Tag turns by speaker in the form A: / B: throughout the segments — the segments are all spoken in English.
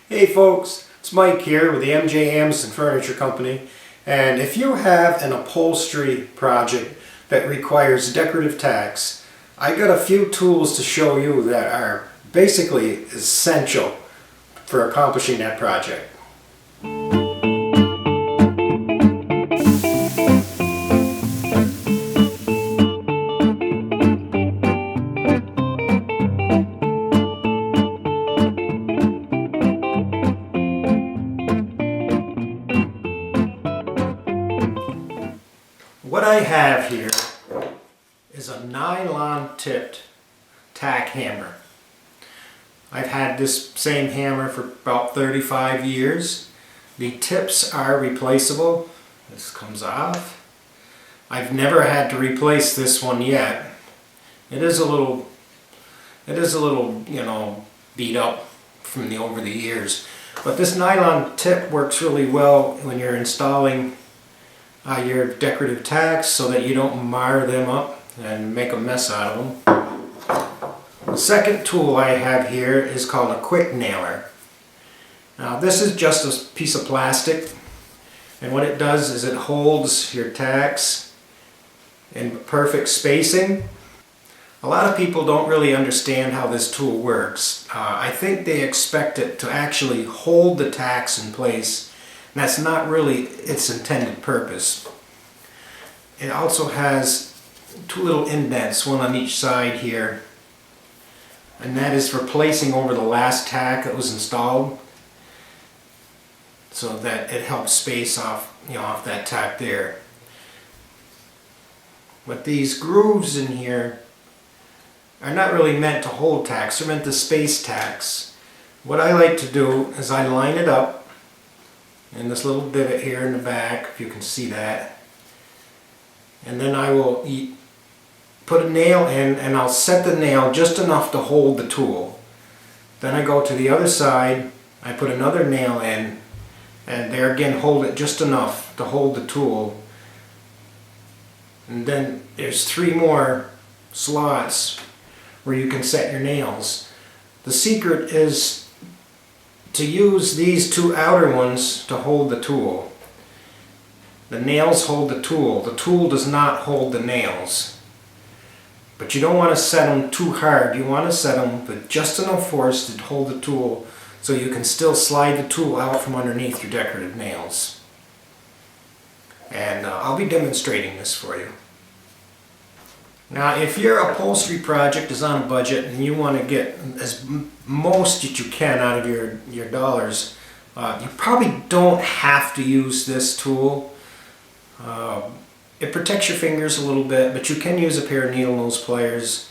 A: Hey folks, it's Mike here with the MJ Amson Furniture Company, and if you have an upholstery project that requires decorative tacks, I got a few tools to show you that are basically essential for accomplishing that project. What I have here is a nylon tipped tack hammer. I've had this same hammer for about 35 years. The tips are replaceable. This comes off. I've never had to replace this one yet. It is a little, beat up from over the years. But this nylon tip works really well when you're installing your decorative tacks so that you don't mar them up and make a mess out of them. The second tool I have here is called a quick nailer. Now this is just a piece of plastic, and what it does is it holds your tacks in perfect spacing. A lot of people don't really understand how this tool works. I think they expect it to actually hold the tacks in place. And that's not really its intended purpose. It also has two little indents, one on each side here, and that is for placing over the last tack that was installed, so that it helps space off, off that tack there. But these grooves in here are not really meant to hold tacks, they're meant to space tacks. What I like to do is I line it up in this little divot here in the back, if you can see that, and then I will put a nail in, and I'll set the nail just enough to hold the tool. Then I go to the other side, I put another nail in, and there again hold it just enough to hold the tool, and then there's 3 more slots where you can set your nails. The secret is to use these 2 outer ones to hold the tool. The nails hold the tool does not hold the nails. But you don't want to set them too hard, you want to set them with just enough force to hold the tool so you can still slide the tool out from underneath your decorative nails. And I'll be demonstrating this for you. Now, if your upholstery project is on a budget and you want to get as most that you can out of your dollars, you probably don't have to use this tool. It protects your fingers a little bit, but you can use a pair of needle nose pliers.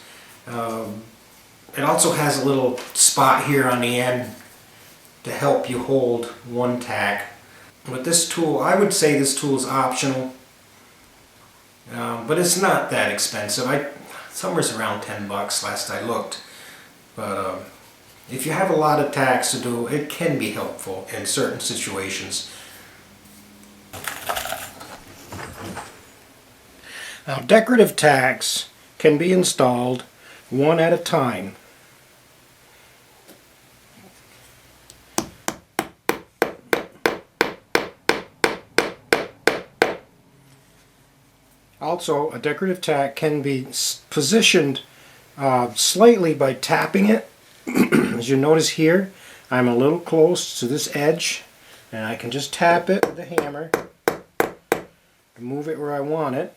A: It also has a little spot here on the end to help you hold one tack. With this tool, I would say this tool is optional. But it's not that expensive. Somewhere's around 10 bucks last I looked. But if you have a lot of tacks to do, it can be helpful in certain situations. Now, decorative tacks can be installed one at a time. Also, a decorative tack can be positioned slightly by tapping it. As you notice here, I'm a little close to this edge, and I can just tap it with the hammer to move it where I want it.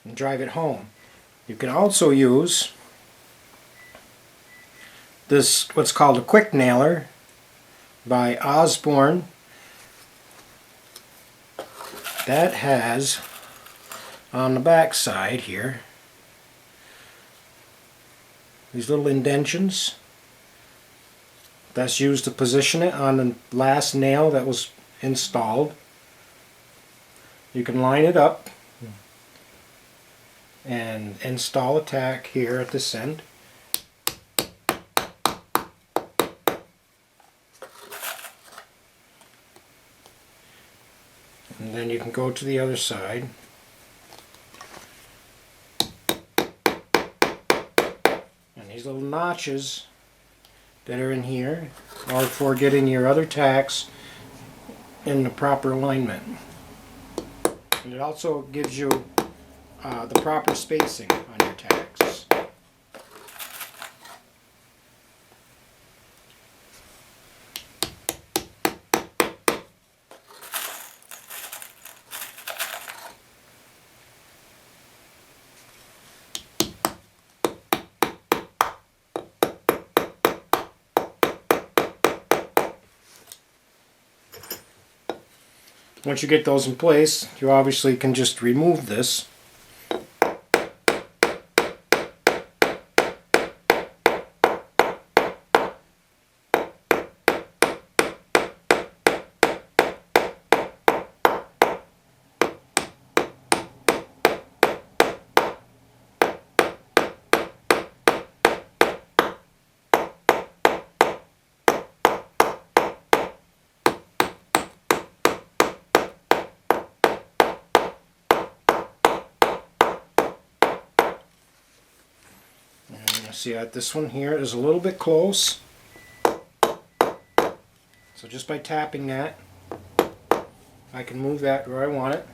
A: And drive it home. You can also use this, what's called a quick nailer by Osborne. That has on the back side here these little indentions. That's used to position it on the last nail that was installed. You can line it up and install a tack here at this end. And then you can go to the other side these little notches that are in here are for getting your other tacks in the proper alignment. And it also gives you the proper spacing on your tacks. Once you get those in place, you obviously can just remove this. See, this one here is a little bit close, so just by tapping that I can move that where I want it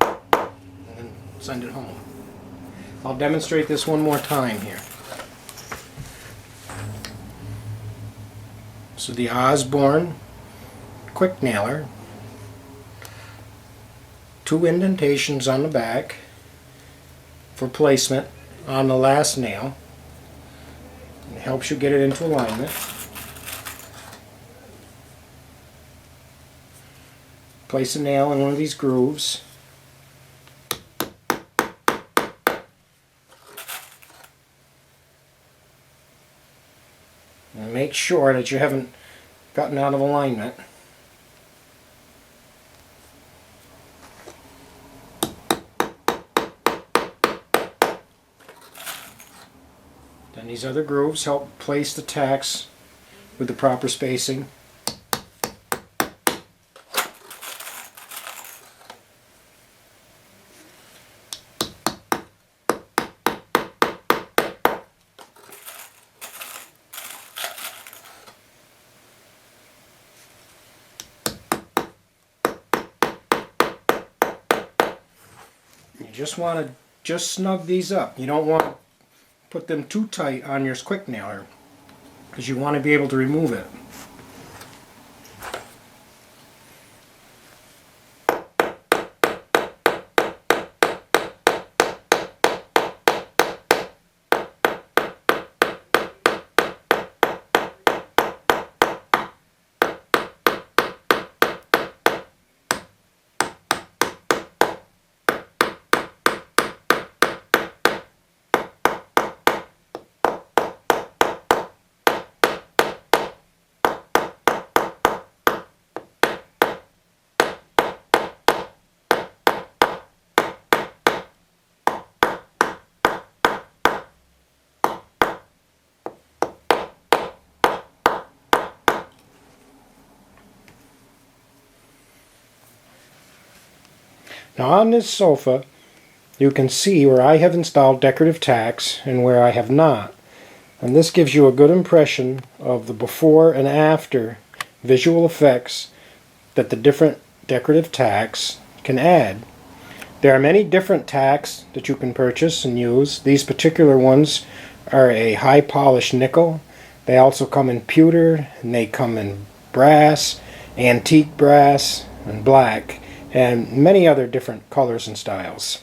A: and then send it home. I'll demonstrate this one more time here. So the Osborne quick nailer, 2 indentations on the back for placement on the last nail. It helps you get it into alignment. Place a nail in one of these grooves. And make sure that you haven't gotten out of alignment. Then these other grooves help place the tacks with the proper spacing. You just want to snug these up. You don't want to put them too tight on your quick nailer because you want to be able to remove it. Now on this sofa, you can see where I have installed decorative tacks and where I have not. And this gives you a good impression of the before and after visual effects that the different decorative tacks can add. There are many different tacks that you can purchase and use. These particular ones are a high polished nickel. They also come in pewter, and they come in brass, antique brass, and black, and many other different colors and styles.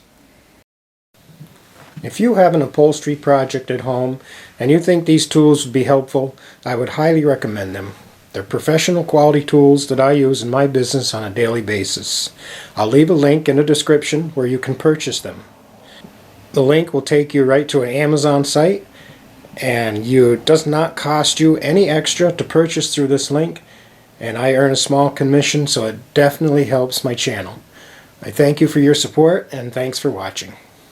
A: If you have an upholstery project at home and you think these tools would be helpful, I would highly recommend them. They're professional quality tools that I use in my business on a daily basis. I'll leave a link in the description where you can purchase them. The link will take you right to an Amazon site, and it does not cost you any extra to purchase through this link, and I earn a small commission, so it definitely helps my channel. I thank you for your support, and thanks for watching.